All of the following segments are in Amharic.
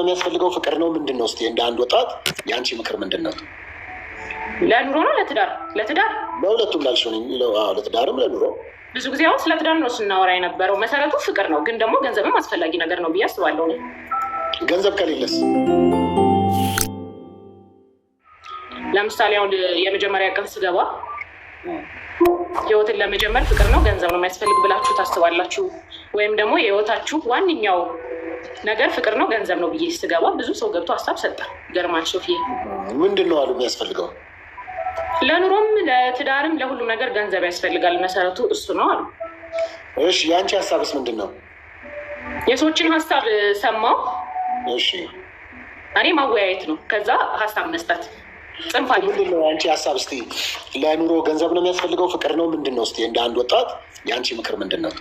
የሚያስፈልገው? ፍቅር ነው? ምንድን ነው? እስኪ እንደ አንድ ወጣት የአንቺ ምክር ምንድን ነው? ለኑሮ ነው ለትዳር? ለትዳር ለሁለቱም ላልሽው የሚለው ለትዳርም ለኑሮ። ብዙ ጊዜ አሁን ስለ ትዳር ነው ስናወራ የነበረው። መሰረቱ ፍቅር ነው፣ ግን ደግሞ ገንዘብም አስፈላጊ ነገር ነው ብዬ አስባለሁ። ገንዘብ ከሌለስ? ለምሳሌ አሁን የመጀመሪያ ቀን ስገባ ህይወትን ለመጀመር ፍቅር ነው ገንዘብ ነው የሚያስፈልግ ብላችሁ ታስባላችሁ? ወይም ደግሞ የህይወታችሁ ዋነኛው ነገር ፍቅር ነው ገንዘብ ነው ብዬ ስገባ ብዙ ሰው ገብቶ ሀሳብ ሰጠ። ገርማን ሶፊ ምንድን ነው አሉ የሚያስፈልገው? ለኑሮም ለትዳርም ለሁሉም ነገር ገንዘብ ያስፈልጋል። መሰረቱ እሱ ነው አሉ። እሺ የአንቺ ሀሳብስ ምንድን ነው? የሰዎችን ሀሳብ ሰማው። እሺ እኔ ማወያየት ነው፣ ከዛ ሀሳብ መስጠት ጽንፋ። ምንድን ነው የአንቺ ሀሳብ? እስኪ ለኑሮ ገንዘብ ነው የሚያስፈልገው? ፍቅር ነው? ምንድን ነው? እስኪ እንደ አንድ ወጣት የአንቺ ምክር ምንድን ነው?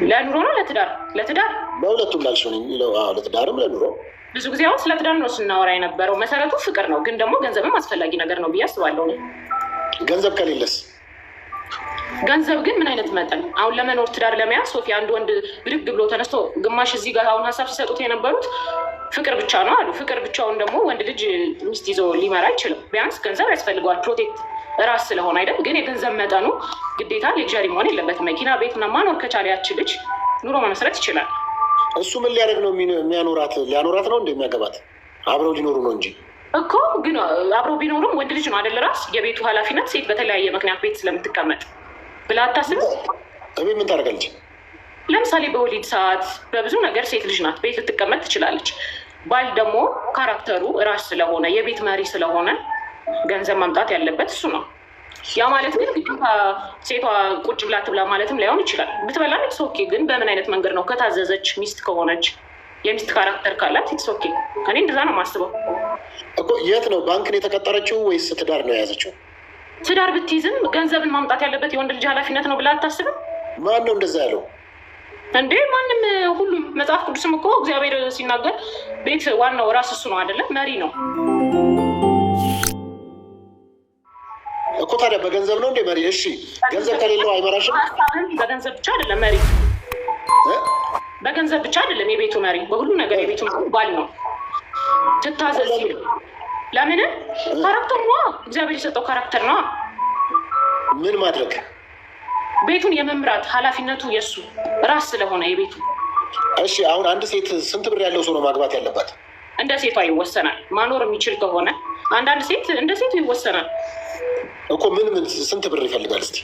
ለኑሮ ነው ለትዳር? ለትዳር ለሁለቱም ላልሽው የሚለው ለትዳርም ለኑሮ። ብዙ ጊዜ አሁን ስለ ትዳር ነው ስናወራ የነበረው። መሰረቱ ፍቅር ነው፣ ግን ደግሞ ገንዘብም አስፈላጊ ነገር ነው ብዬ አስባለሁ። ገንዘብ ከሌለስ? ገንዘብ ግን ምን አይነት መጠን? አሁን ለመኖር ትዳር ለመያዝ ሶፊ አንድ ወንድ ብድግ ብሎ ተነስቶ ግማሽ እዚህ ጋር አሁን ሀሳብ ሲሰጡት የነበሩት ፍቅር ብቻ ነው አሉ። ፍቅር ብቻውን ደግሞ ወንድ ልጅ ሚስት ይዞ ሊመራ አይችልም። ቢያንስ ገንዘብ ያስፈልገዋል፣ ፕሮቴክት ራስ ስለሆነ አይደል? ግን የገንዘብ መጠኑ ግዴታ ሌክዠሪ መሆን የለበት። መኪና ቤት እና ማኖር ከቻለ ያች ልጅ ኑሮ መመስረት ይችላል። እሱ ምን ሊያደርግ ነው የሚያኖራት? ሊያኖራት ነው እንደሚያገባት? አብረው ሊኖሩ ነው እንጂ እኮ። ግን አብረው ቢኖሩም ወንድ ልጅ ነው አይደል? ራስ የቤቱ ኃላፊነት ሴት በተለያየ ምክንያት ቤት ስለምትቀመጥ ብላ አታስብ። እቤት ምን ታደርጋለች? ለምሳሌ በወሊድ ሰዓት በብዙ ነገር ሴት ልጅ ናት፣ ቤት ልትቀመጥ ትችላለች። ባል ደግሞ ካራክተሩ ራስ ስለሆነ የቤት መሪ ስለሆነ ገንዘብ ማምጣት ያለበት እሱ ነው። ያ ማለት ግን ግዴታ ሴቷ ቁጭ ብላ ትብላ ማለትም ላይሆን ይችላል። ብትበላ ኢትስ ኦኬ። ግን በምን አይነት መንገድ ነው? ከታዘዘች፣ ሚስት ከሆነች፣ የሚስት ካራክተር ካላት ኢትስ ኦኬ። እኔ እንደዛ ነው የማስበው እኮ። የት ነው ባንክን የተቀጠረችው ወይስ ትዳር ነው የያዘችው? ትዳር ብትይዝም ገንዘብን ማምጣት ያለበት የወንድ ልጅ ኃላፊነት ነው ብላ አታስብም? ማን ነው እንደዛ ያለው እንዴ? ማንም፣ ሁሉም። መጽሐፍ ቅዱስም እኮ እግዚአብሔር ሲናገር ቤት ዋናው ራስ እሱ ነው አይደለም? መሪ ነው እኮ። ታዲያ በገንዘብ ነው እንደ መሪ? እሺ ገንዘብ ከሌለው አይመራሽም? በገንዘብ ብቻ አይደለም መሪ፣ በገንዘብ ብቻ አይደለም የቤቱ መሪ። በሁሉ ነገር የቤቱ መሪ ባል ነው። ትታዘዝ። ለምን? ካራክተር ነዋ፣ እግዚአብሔር የሰጠው ካራክተር ነዋ። ምን ማድረግ? ቤቱን የመምራት ኃላፊነቱ የእሱ ራስ ስለሆነ የቤቱ። እሺ አሁን አንድ ሴት ስንት ብር ያለው ሰው ነው ማግባት ያለባት? እንደ ሴቷ ይወሰናል። ማኖር የሚችል ከሆነ አንዳንድ ሴት እንደ ሴቱ ይወሰናል እኮ። ምን ስንት ብር ይፈልጋል? እስኪ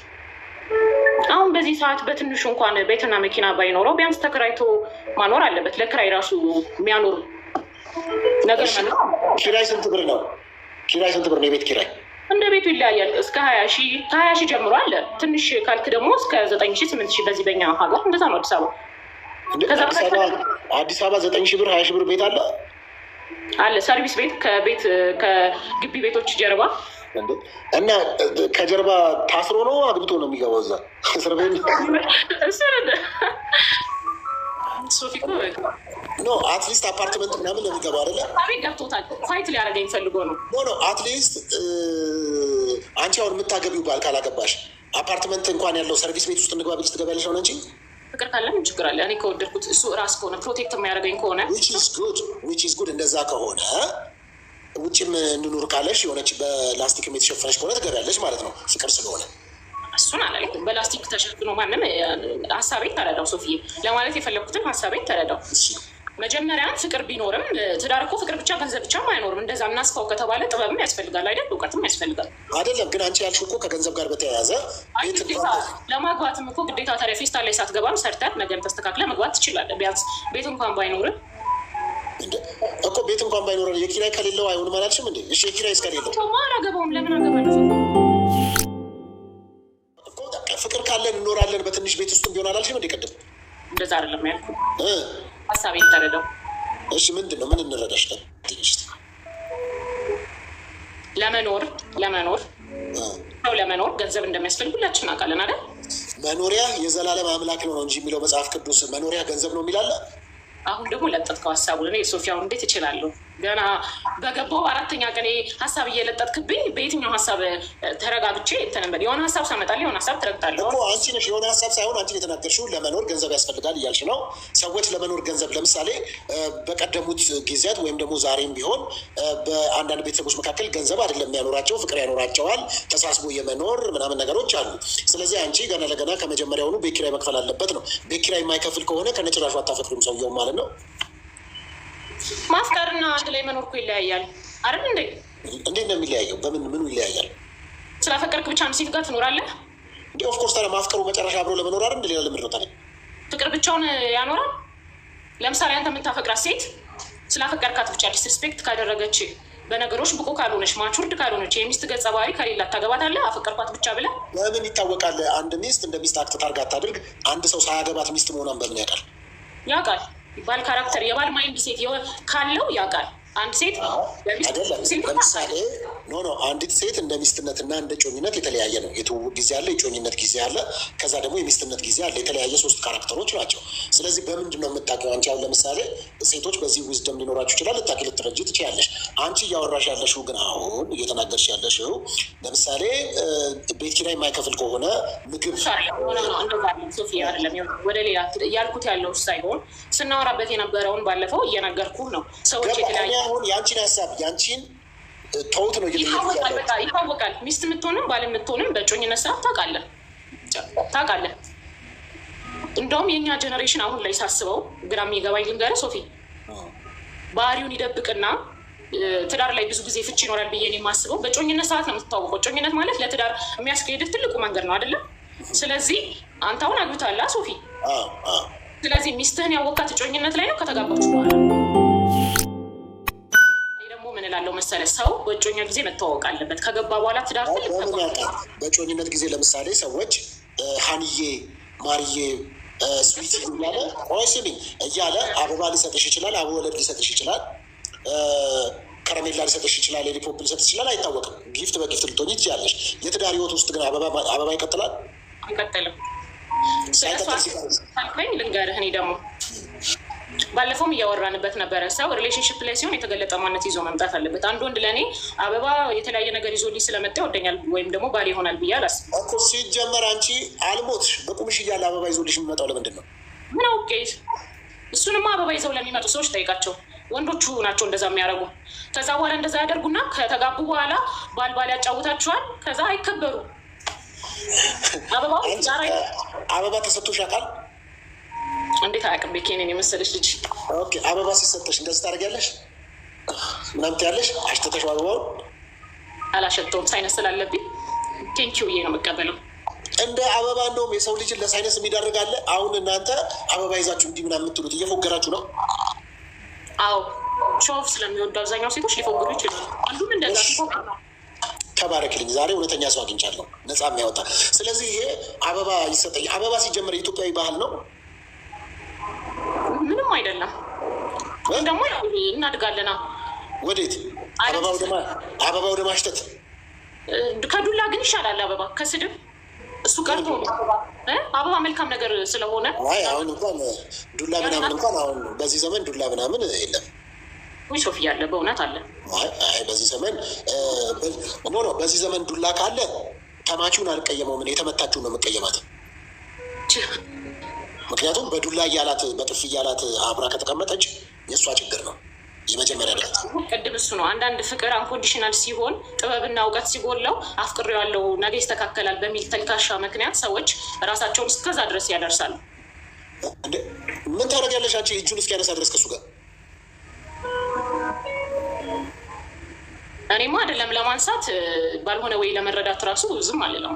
አሁን በዚህ ሰዓት በትንሹ እንኳን ቤትና መኪና ባይኖረው ቢያንስ ተከራይቶ ማኖር አለበት። ለክራይ ራሱ የሚያኖር ነገር ነው። ኪራይ ስንት ብር ነው? ኪራይ ስንት ብር ነው? የቤት ኪራይ እንደ ቤቱ ይለያያል። እስከ 20,000 ከ20,000 ጀምሮ አለ። ትንሽ ካልክ ደግሞ እስከ 9,000 8,000። በዚህ በኛ ሀገር እንደዛ ነው። አዲስ አበባ 9,000 ብር 20,000 ብር ቤት አለ። ሰርቪስ ቤት ከግቢ ቤቶች ጀርባ እና ከጀርባ ታስሮ ነው አግብቶ ነው የሚገባው እዛ እስር ቤት ኖ አትሊስት አፓርትመንት ምናምን ነው የሚገባው አይደለ? አቤት ገብቶታል። ፋይት ሊያደርገኝ ፈልጎ ነው። ኖ አትሊስት አንቺ አሁን የምታገቢው ባል ካላገባሽ አፓርትመንት እንኳን ያለው ሰርቪስ ቤት ውስጥ እንግባ ብለሽ ትገቢያለሽ። አሁን አንቺ ፍቅር ካለ ምን ችግር አለ? እኔ ከወደድኩት እሱ ራስ ከሆነ ፕሮቴክት የሚያደርገኝ ከሆነ ዊች ኢዝ ጉድ። እንደዛ ከሆነ ውጭም እንኑር ካለሽ የሆነች በላስቲክም የተሸፈነች ከሆነ ትገቢያለሽ ማለት ነው፣ ፍቅር ስለሆነ። እሱን አላልኩም። በላስቲክ ተሸፍኖ ማንም ሀሳቤን ተረዳው። ሶፊዬ ለማለት የፈለግኩትን ሀሳቤን ተረዳው። መጀመሪያ ፍቅር ቢኖርም ትዳር እኮ ፍቅር ብቻ ገንዘብ ብቻም አይኖርም። እንደዛ እናስፋው ከተባለ ጥበብም ያስፈልጋል አይደል? እውቀትም ያስፈልጋል አይደለም? ግን አንቺ ያልሽው እኮ ከገንዘብ ጋር በተያያዘ ለማግባትም እኮ ግዴታ ታዲያ ፌስታል ላይ ሳትገባም ሰርተህ ነገር ተስተካክለ መግባት ትችላለህ። ቢያንስ ቤት እንኳን ባይኖርም እኮ ቤት እንኳን ባይኖረን የኪራይ ከሌለው አይሆንም አላልሽም እንዴ? እሺ የኪራይ እስከሌለው አላገባውም። ለምን አገባለሁ? ፍቅር ካለን እንኖራለን በትንሽ ቤት ውስጥ ቢሆን አላልሽም እንዴ? ቅድም እንደዛ አይደለም ያልኩት። ሀሳቤን ተረዳው። እሺ ምንድን ነው? ምን እንረዳሽ? ለመኖር ሰው ለመኖር ገንዘብ እንደሚያስፈልግ ሁላችን እናውቃለን አይደል? መኖሪያ የዘላለም አምላክ ነው እንጂ የሚለው መጽሐፍ ቅዱስ መኖሪያ ገንዘብ ነው የሚላለ። አሁን ደግሞ ለጠጥከው ሀሳቡን። እኔ ሶፊያውን እንዴት እችላለሁ? ገና በገባው አራተኛ ቀን ሀሳብ እየለጠጥክብኝ በየትኛው ሀሳብ ተረጋግቼ እንትን በል የሆነ ሀሳብ ሳመጣልህ የሆነ ሀሳብ ትረግጣለህ እኮ አንቺ ነሽ። የሆነ ሀሳብ ሳይሆን አንቺ የተናገርሽው ለመኖር ገንዘብ ያስፈልጋል እያልሽ ነው። ሰዎች ለመኖር ገንዘብ ለምሳሌ በቀደሙት ጊዜያት ወይም ደግሞ ዛሬም ቢሆን በአንዳንድ ቤተሰቦች መካከል ገንዘብ አይደለም የሚያኖራቸው፣ ፍቅር ያኖራቸዋል፣ ተሳስቦ የመኖር ምናምን ነገሮች አሉ። ስለዚህ አንቺ ገና ለገና ከመጀመሪያውኑ ቤት ኪራይ መክፈል አለበት ነው። ቤት ኪራይ የማይከፍል ከሆነ ከነጭራሹ አታፈቅሪም ሰውየው ማለት ነው። ማፍቀርና አንድ ላይ መኖር እኮ ይለያያል አይደል እንዴ? እንዴት ነው የሚለያየው? ምኑ ይለያያል? ስላፈቀርክ ብቻ አንድ ሴት ጋር ትኖራለህ እንዴ? ኦፍኮርስ። ታዲያ ማፍቀሩ መጨረሻ አብሮ ለመኖር አይደል? ሌላ ልምድ ነው ታዲያ? ፍቅር ብቻውን ያኖራል? ለምሳሌ አንተ የምታፈቅራት ሴት ስላፈቀርካት ብቻ ዲስሪስፔክት ካደረገች፣ በነገሮች ብቁ ካልሆነች፣ ማቹርድ ካልሆነች፣ የሚስት ገጸ ባህሪ ከሌላት ታገባታለህ? አፈቀርኳት ብቻ ብለህ በምን ይታወቃል? አንድ ሚስት እንደ ሚስት አክት ታርጋ አታድርግ። አንድ ሰው ሳያገባት ሚስት መሆኗን በምን ያውቃል? ያውቃል። ባል ካራክተር የባል ማይንድ ሴት ካለው ያውቃል። አንድ ሴት ለምሳሌ አንዲት ሴት እንደ ሚስትነትና እንደ ጮኝነት የተለያየ ነው። የትውውቅ ጊዜ አለ፣ የጮኝነት ጊዜ አለ፣ ከዛ ደግሞ የሚስትነት ጊዜ አለ። የተለያየ 3 ካራክተሮች ናቸው። ስለዚህ በምንድን ነው የምታውቂው? አንቺ አሁን ለምሳሌ ሴቶች በዚህ ዊዝደም ሊኖራችሁ ይችላል፣ ልታውቂ ልትረጂ ትችያለሽ። አንቺ እያወራሽ ያለሽው ግን አሁን እየተናገርሽ ያለሽው ለምሳሌ ቤት ኪራይ የማይከፍል ከሆነ ምግብ ሶፊያ አይደለም ወደ ሌላ ያልኩት ያለው ሳይሆን ስናወራበት የነበረውን ባለፈው እየነገርኩህ ነው። ሰዎች የተለያየ አሁን ያንቺን ሀሳብ ያንቺን ተውት ነው ይታወቃል። ሚስት የምትሆንም ባል የምትሆንም በጮኝነት ሰዓት ታውቃለህ። እንደውም የእኛ ጀኔሬሽን አሁን ላይ ሳስበው ግራ የሚገባኝ ልንገርህ ሶፊ፣ ባህሪውን ይደብቅና ትዳር ላይ ብዙ ጊዜ ፍቺ ይኖራል ብዬ ነው የማስበው። በጮኝነት ሰዓት ነው የምትታወቀው። ጮኝነት ማለት ለትዳር የሚያስኬድህ ትልቁ መንገድ ነው አይደለም? ስለዚህ አንተ አሁን አግብተሃል ሶፊ። ስለዚህ ሚስትህን ያወቃት ጮኝነት ላይ ነው ከተጋባችሁ በኋላ። ምን እላለሁ መሰለህ፣ ሰው በጮኛ ጊዜ መተዋወቅ አለበት። ከገባ በኋላ ትዳር በጮኝነት ጊዜ ለምሳሌ ሰዎች ሀንዬ፣ ማርዬ፣ ስዊት እያለ ስሚኝ እያለ አበባ ሊሰጥሽ ይችላል፣ አበባ ወለድ ሊሰጥሽ ይችላል፣ ከረሜላ ሊሰጥሽ ይችላል፣ ሄሊፖፕ ሊሰጥሽ ይችላል። አይታወቅም። ጊፍት በጊፍት ልትሆኚ ትችያለሽ። የትዳር ህይወት ውስጥ ግን አበባ ይቀጥላል አይቀጥልም? ሳልኩኝ ልንገርህ፣ እኔ ደግሞ ባለፈውም እያወራንበት ነበረ። ሰው ሪሌሽንሽፕ ላይ ሲሆን የተገለጠ ማንነት ይዞ መምጣት አለበት። አንድ ወንድ ለእኔ አበባ የተለያየ ነገር ይዞልኝ ስለመጣ ይወደኛል ወይም ደግሞ ባል ይሆናል ብዬ አላስብም እኮ። ሲጀመር አንቺ አልሞትሽ በቁምሽ እያለ አበባ ይዞልሽ የሚመጣው ለምንድን ነው? ምን አውቄ። እሱንማ አበባ ይዘው ለሚመጡ ሰዎች ጠይቃቸው። ወንዶቹ ናቸው እንደዛ የሚያደርጉ። ከዛ በኋላ እንደዛ ያደርጉና ከተጋቡ በኋላ ባል ያጫውታቸዋል። ከዛ አይከበሩ። አበባ ተሰጥቶሽ ያውቃል? እንዴት አያውቅም? ቤኬኔን የመሰለች ልጅ። አበባ ሲሰጠሽ እንደዚህ ታደርጊያለሽ ምናምን ትያለሽ? አሽተተሽ አበባውን? አላሸተውም፣ ሳይነስ ስላለብኝ ቴንኪው ብዬ ነው የምቀበለው። እንደ አበባ እንደውም የሰው ልጅን ለሳይነስ የሚዳርግ አለ። አሁን እናንተ አበባ ይዛችሁ እንዲህ ምናምን የምትሉት እየፎገራችሁ ነው። አዎ ሾፍ ስለሚወዱ አብዛኛው ሴቶች ሊፎግሩ ይችላሉ። አንዱም እንደዛ ሲፎግር ነው። ተባረክልኝ፣ ዛሬ እውነተኛ ሰው አግኝቻለሁ፣ ነፃ የሚያወጣ። ስለዚህ ይሄ አበባ ይሰጠኝ። አበባ ሲጀመር የኢትዮጵያዊ ባህል ነው? ምንም አይደለም። ወይም ደግሞ እናድጋለና ወዴት? አበባ ወደ ማሽተት። ከዱላ ግን ይሻላል አበባ ከስድብ። እሱ ቀርቶ አበባ መልካም ነገር ስለሆነ አሁን እንኳን ዱላ ምናምን እንኳን አሁን በዚህ ዘመን ዱላ ምናምን የለም። ወይ ሶፊያ አለ፣ በእውነት አለ። በዚህ ዘመን በዚህ ዘመን ዱላ ካለ ተማቹን አልቀየመው፣ ምን የተመታችውን ነው የምቀየማት። ምክንያቱም በዱላ እያላት በጥፍ እያላት አብራ ከተቀመጠች የእሷ ችግር ነው የመጀመሪያ ደረጃ። ቅድም እሱ ነው። አንዳንድ ፍቅር አንኮንዲሽናል ሲሆን ጥበብና እውቀት ሲጎለው አፍቅሬዋለሁ ነገ ይስተካከላል በሚል ተልካሻ ምክንያት ሰዎች ራሳቸውን እስከዛ ድረስ ያደርሳሉ። ምን ታደርጊያለሽ አንቺ? እጁን እስኪያነሳ ድረስ ከሱ ጋር እኔማ አይደለም ለማንሳት ባልሆነ ወይ ለመረዳት ራሱ ዝም አልለው።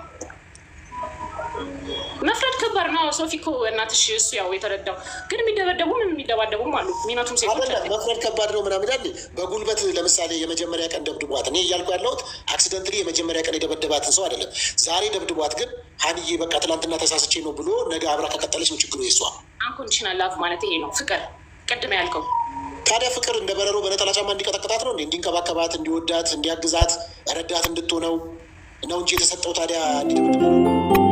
መፍረድ ከባድ ነው ሶፊ እኮ እናትሽ። እሱ ያው የተረዳው ግን የሚደባደቡም አሉ። ሚኖቱም ሴቶች መፍረድ ከባድ ነው ምናምን ይላል። በጉልበት ለምሳሌ የመጀመሪያ ቀን ደብድቧት፣ እኔ እያልኩ ያለሁት አክሲደንትሊ የመጀመሪያ ቀን የደበደባትን ሰው አይደለም። ዛሬ ደብድቧት ግን ሀንዬ በቃ ትላንትና ተሳስቼ ነው ብሎ ነገ አብራ ከቀጠለች ነው ችግሩ። የሷ አንኮንዲሽናል ላቭ ማለት ይሄ ነው ፍቅር። ቅድም ያልከው ታዲያ ፍቅር እንደ በረሮ በነጠላ ጫማ እንዲቀጠቅጣት ነው እንዲንከባከባት፣ እንዲወዳት፣ እንዲያግዛት፣ ረዳት እንድትሆነው ነው እንጂ የተሰጠው ታዲያ እንዲደብድበ